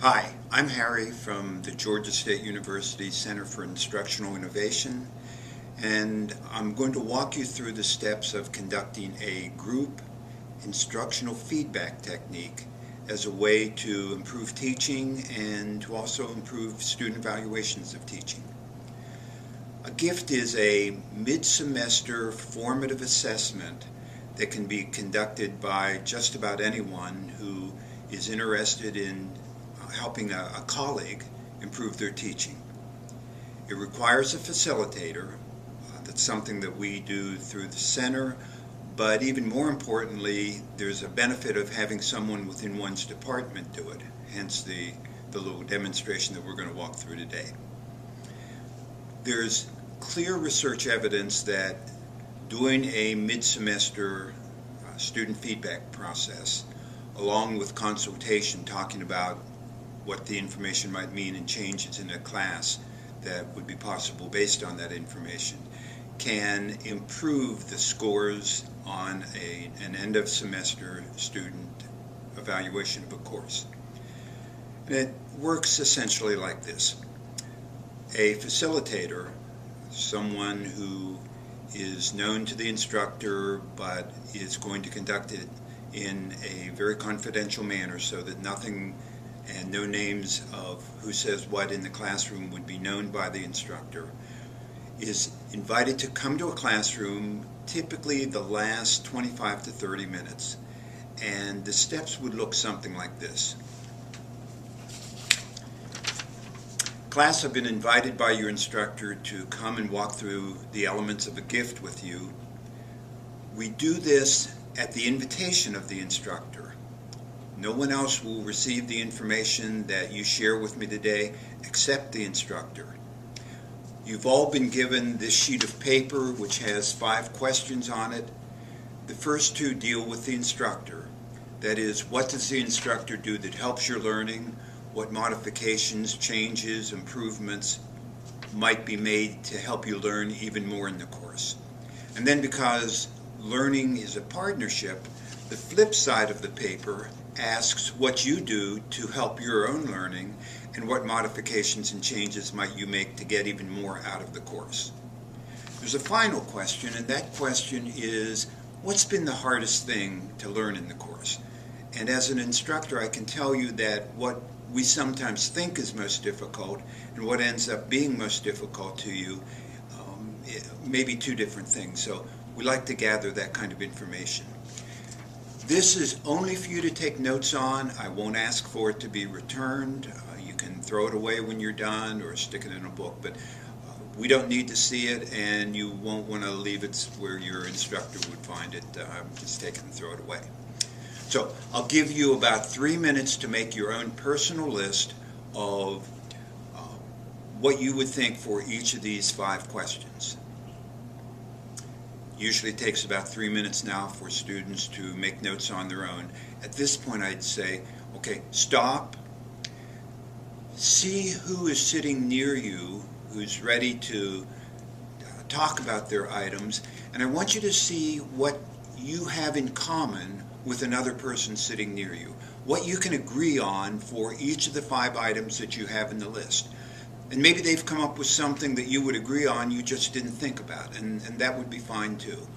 Hi, I'm Harry from the Georgia State University Center for Instructional Innovation, and I'm going to walk you through the steps of conducting a group instructional feedback technique as a way to improve teaching and to also improve student evaluations of teaching. A GIFT is a mid-semester formative assessment that can be conducted by just about anyone who is interested in helping a colleague improve their teaching. It requires a facilitator. That's something that we do through the center, but even more importantly, there's a benefit of having someone within one's department do it, hence the little demonstration that we're going to walk through today. There's clear research evidence that doing a mid-semester student feedback process, along with consultation talking about what the information might mean and changes in a class that would be possible based on that information, can improve the scores on an end of semester student evaluation of a course. And it works essentially like this. A facilitator, someone who is known to the instructor but is going to conduct it in a very confidential manner so that nothing and no names of who says what in the classroom would be known by the instructor, is invited to come to a classroom typically the last 25 to 30 minutes. And the steps would look something like this. Class, have been invited by your instructor to come and walk through the elements of a GIFT with you. We do this at the invitation of the instructor. No one else will receive the information that you share with me today except the instructor. You've all been given this sheet of paper which has 5 questions on it. The first 2 deal with the instructor. That is, what does the instructor do that helps your learning? What modifications, changes, improvements might be made to help you learn even more in the course? And then, because learning is a partnership, the flip side of the paper asks what you do to help your own learning and what modifications and changes might you make to get even more out of the course. There's a final question, and that question is, what's been the hardest thing to learn in the course? And as an instructor, I can tell you that what we sometimes think is most difficult and what ends up being most difficult to you may be 2 different things. So we like to gather that kind of information. This is only for you to take notes on. I won't ask for it to be returned. You can throw it away when you're done or stick it in a book, but we don't need to see it, and you won't want to leave it where your instructor would find it. Just take it and throw it away. So I'll give you about 3 minutes to make your own personal list of what you would think for each of these 5 questions. Usually it takes about 3 minutes now for students to make notes on their own. At this point I'd say, okay, stop, see who is sitting near you, who's ready to talk about their items, and I want you to see what you have in common with another person sitting near you, what you can agree on for each of the 5 items that you have in the list. And maybe they've come up with something that you would agree on you just didn't think about, and that would be fine too.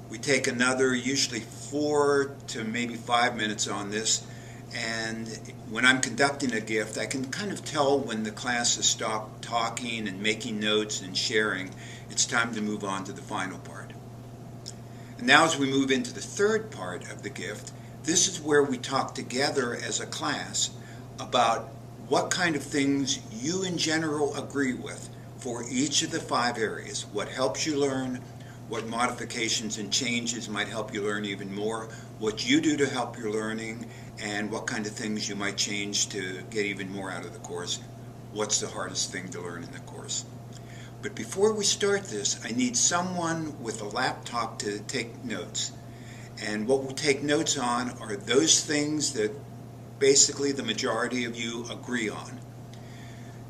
We take another usually 4 to maybe 5 minutes on this, and when I'm conducting a GIFT, I can kind of tell when the class has stopped talking and making notes and sharing. It's time to move on to the final part. And now as we move into the 3rd part of the GIFT, this is where we talk together as a class about what kind of things you in general agree with for each of the 5 areas. What helps you learn, what modifications and changes might help you learn even more, what you do to help your learning, and what kind of things you might change to get even more out of the course. What's the hardest thing to learn in the course? But before we start this, I need someone with a laptop to take notes. And what we'll take notes on are those things that basically the majority of you agree on.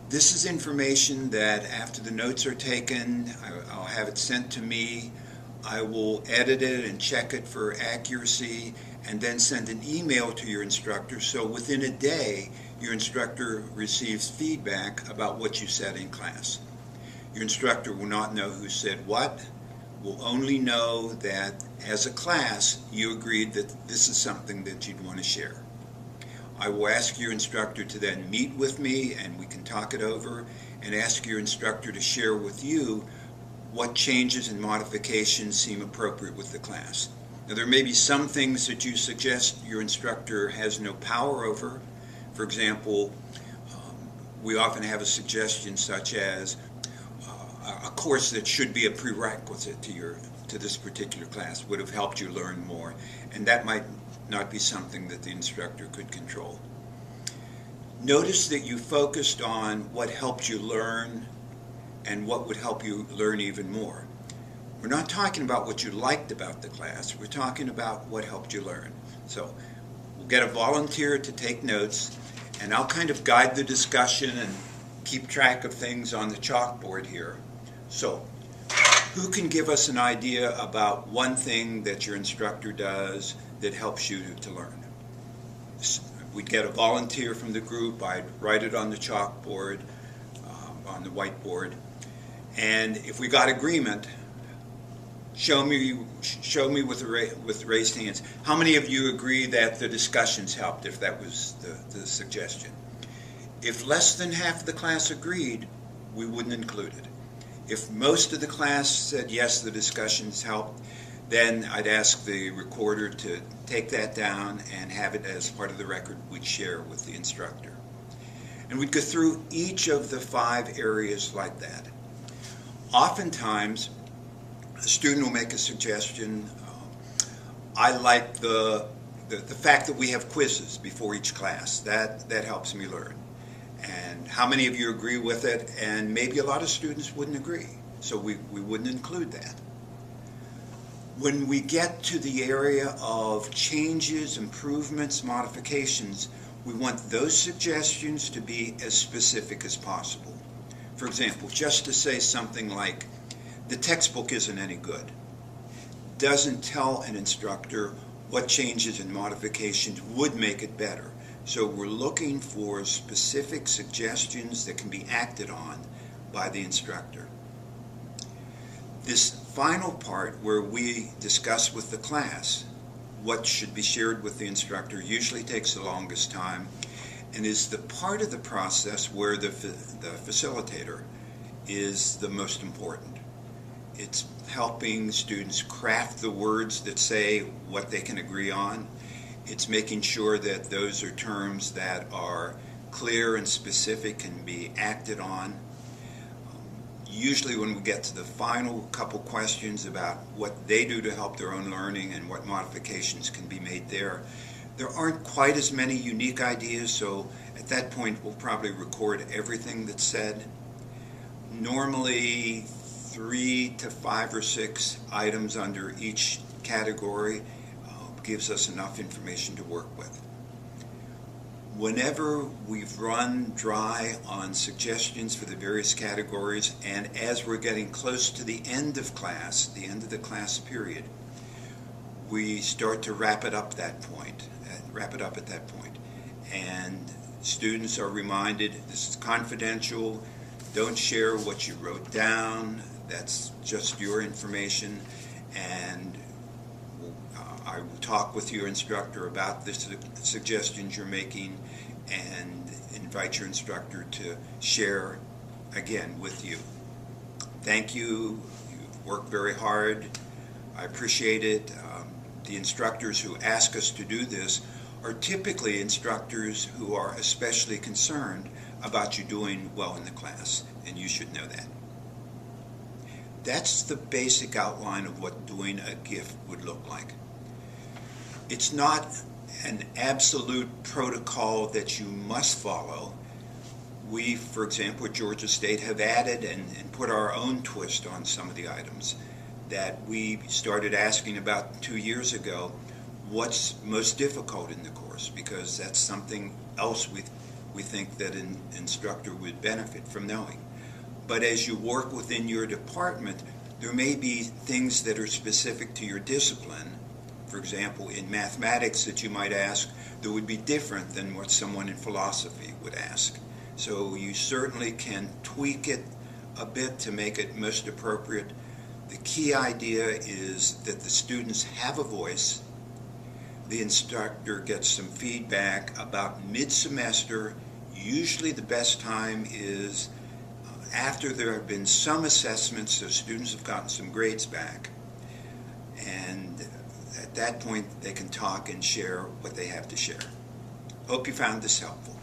This is information that after the notes are taken, I'll have it sent to me. I will edit it and check it for accuracy and then send an email to your instructor, so within a day your instructor receives feedback about what you said in class. Your instructor will not know who said what, will only know that as a class you agreed that this is something that you'd want to share. I will ask your instructor to then meet with me and we can talk it over, and ask your instructor to share with you what changes and modifications seem appropriate with the class. Now, there may be some things that you suggest your instructor has no power over. For example, we often have a suggestion such as a course that should be a prerequisite to this particular class would have helped you learn more, and that might not be something that the instructor could control. Notice that you focused on what helped you learn and what would help you learn even more. We're not talking about what you liked about the class, we're talking about what helped you learn. So we'll get a volunteer to take notes, and I'll kind of guide the discussion and keep track of things on the chalkboard here. So, who can give us an idea about one thing that your instructor does that helps you to learn? We'd get a volunteer from the group, I'd write it on the chalkboard, on the whiteboard, and if we got agreement, show me with raised hands. How many of you agree that the discussions helped, if that was the suggestion? If less than half the class agreed, we wouldn't include it. If most of the class said yes, the discussions helped, then I'd ask the recorder to take that down and have it as part of the record we'd share with the instructor. And we'd go through each of the 5 areas like that. Oftentimes, a student will make a suggestion. I like the fact that we have quizzes before each class. That helps me learn. And how many of you agree with it? And maybe a lot of students wouldn't agree, so we wouldn't include that. When we get to the area of changes, improvements, modifications, we want those suggestions to be as specific as possible. For example, just to say something like, the textbook isn't any good, doesn't tell an instructor what changes and modifications would make it better. So we're looking for specific suggestions that can be acted on by the instructor. This final part where we discuss with the class what should be shared with the instructor usually takes the longest time and is the part of the process where the facilitator is the most important. It's helping students craft the words that say what they can agree on. It's making sure that those are terms that are clear and specific and be acted on. Usually when we get to the final couple questions about what they do to help their own learning and what modifications can be made there aren't quite as many unique ideas, so at that point we'll probably record everything that's said. Normally 3 to 5 or 6 items under each category gives us enough information to work with. Whenever we've run dry on suggestions for the various categories, and as we're getting close to the end of class, the end of the class period, we start to wrap it up at that point. And students are reminded, this is confidential, don't share what you wrote down, that's just your information, and I will talk with your instructor about the suggestions you're making and invite your instructor to share again with you. Thank you. You've worked very hard. I appreciate it. The instructors who ask us to do this are typically instructors who are especially concerned about you doing well in the class, and you should know that. That's the basic outline of what doing a GIFT would look like. It's not an absolute protocol that you must follow. We, for example, at Georgia State have added and put our own twist on some of the items that we started asking about 2 years ago. What's most difficult in the course? Because that's something else we think that an instructor would benefit from knowing. But as you work within your department, there may be things that are specific to your discipline for example, in mathematics that you might ask that would be different than what someone in philosophy would ask. So you certainly can tweak it a bit to make it most appropriate. The key idea is that the students have a voice. The instructor gets some feedback about mid-semester. Usually the best time is after there have been some assessments, so students have gotten some grades back. And at that point they can talk and share what they have to share. Hope you found this helpful.